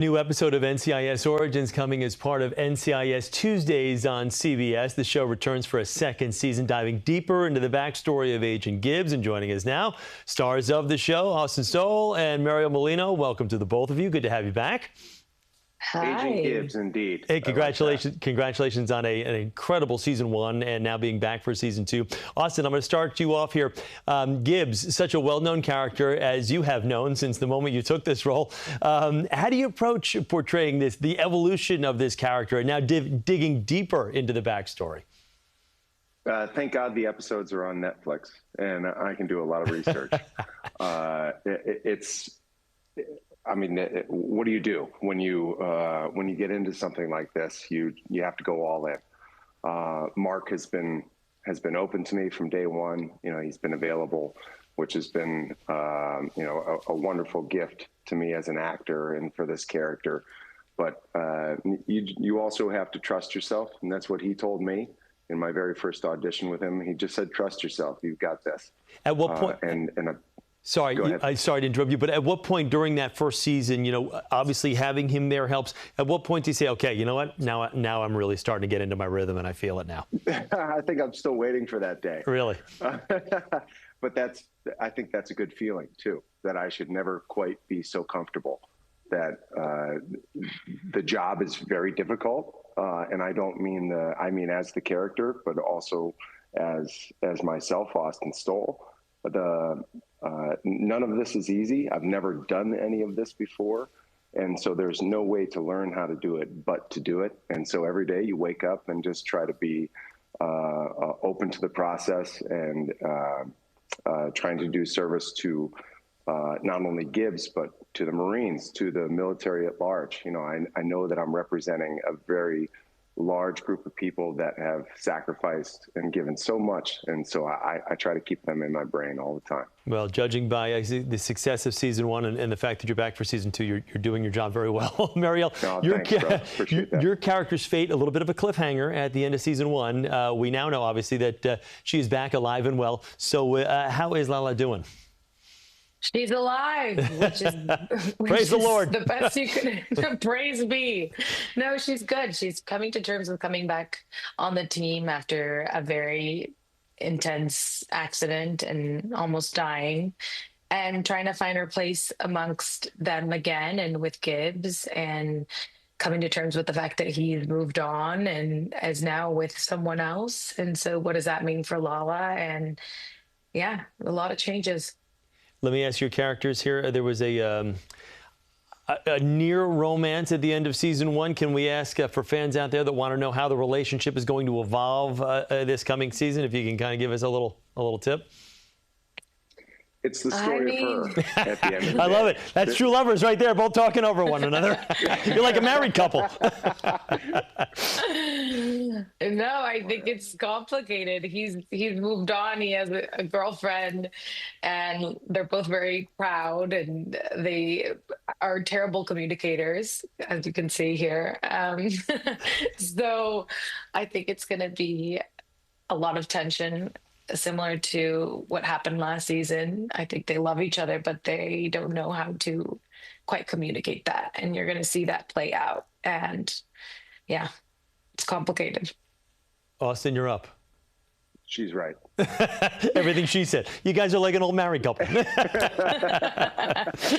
New episode of NCIS Origins coming as part of NCIS Tuesdays on CBS. The show returns for a second season, diving deeper into the backstory of Agent Gibbs. And joining us now, stars of the show, Stowell and Mariel Molino. Welcome to the both of you. Good to have you back. Hi. Agent Gibbs, indeed. Hey, congratulations on an incredible season 1 and now being back for season 2. Austin, I'm going to start you off here. Gibbs, such a well-known character, as you have known since the moment you took this role. How do you approach portraying the evolution of this character, and now digging deeper into the backstory? Thank God the episodes are on Netflix, and I can do a lot of research. What do you do when you get into something like this? You have to go all in. Mark has been open to me from day one. He's been available, which has been a wonderful gift to me as an actor and for this character. But you also have to trust yourself, and that's what he told me in my very first audition with him. He just said, "Trust yourself. You've got this." At what point? Sorry to interrupt you, but at what point during that first season, obviously having him there helps. At what point do you say, okay, you know what, now I'm really starting to get into my rhythm and I feel it now? I think I'm still waiting for that day. Really? But I think that's a good feeling too, that I should never quite be so comfortable, that the job is very difficult. And I don't mean I mean as the character, but also as myself, Austin Stowell. But none of this is easy. I've never done any of this before. And so there's no way to learn how to do it but to do it. And so every day you wake up and just try to be open to the process and trying to do service to not only Gibbs, but to the Marines, to the military at large. I know that I'm representing a very large group of people that have sacrificed and given so much, and so I try to keep them in my brain all the time. Well, judging by the success of season 1 and the fact that you're back for season 2, you're doing your job very well. Mariel, your character's fate, a little bit of a cliffhanger at the end of season 1. We now know, obviously, that she is back alive and well. So how is Lala doing? She's alive, which is praise the Lord. The best you could. Praise be. No, she's good. She's coming to terms with coming back on the team after a very intense accident and almost dying, and trying to find her place amongst them again and with Gibbs, and coming to terms with the fact that he's moved on and is now with someone else. And so what does that mean for Lala? And yeah, a lot of changes. Let me ask your characters here. There was a near romance at the end of season 1. Can we ask for fans out there that want to know how the relationship is going to evolve this coming season? If you can kind of give us a little tip. It's the story of her at the end of the day. I love it. That's true lovers right there, both talking over one another. You're like a married couple. No, I think it's complicated. He's moved on. He has a girlfriend, and they're both very proud, and they are terrible communicators, as you can see here. So I think it's going to be a lot of tension, similar to what happened last season. I think they love each other, but they don't know how to quite communicate that. And you're going to see that play out. And yeah, it's complicated. Austin, you're up. She's right. Everything she said. You guys are like an old married couple. And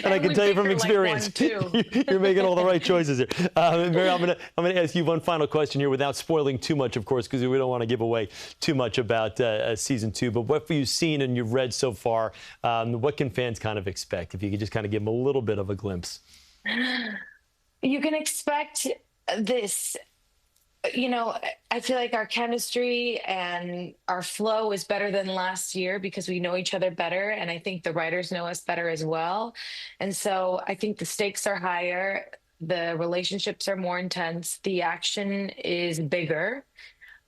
I can tell you from experience, like you're making all the right choices here. Mariel, I'm going to ask you one final question here without spoiling too much, of course, because we don't want to give away too much about season 2. But what have you seen and you've read so far? What can fans kind of expect? If you could just kind of give them a little bit of a glimpse. You can expect this. I feel like our chemistry and our flow is better than last year because we know each other better. And I think the writers know us better as well. And so I think the stakes are higher. The relationships are more intense. The action is bigger.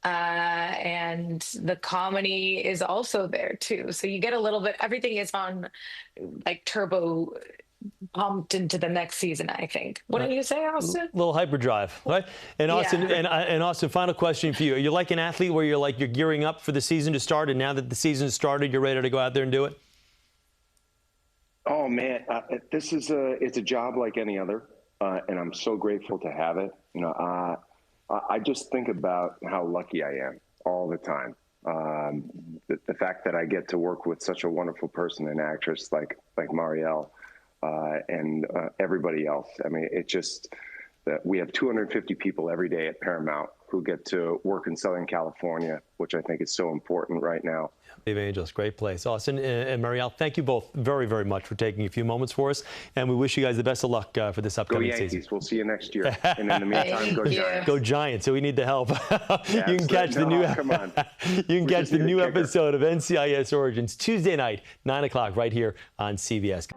And the comedy is also there too. So you get a little bit, everything is on like turbo pumped into the next season, I think. What did you say, Austin? Little hyperdrive, right? And Austin, and Austin, final question for you. Are you like an athlete where you're gearing up for the season to start, and now that the season has started, you're ready to go out there and do it? Oh man, it's a job like any other. and I'm so grateful to have it. I just think about how lucky I am all the time. The fact that I get to work with such a wonderful person, an actress like Mariel, and everybody else. I mean, it's just that we have 250 people every day at Paramount who get to work in Southern California, which I think is so important right now. Dave Angels, great place. Austin and Mariel, thank you both very, very much for taking a few moments for us, and we wish you guys the best of luck for this upcoming Go Yankees. season. We'll see you next year. And in the meantime, go Giants. Go Giants. So we need the help. Yeah, you can catch the new. Come on. You can catch the new episode of NCIS Origins Tuesday night, 9 o'clock, right here on CBS.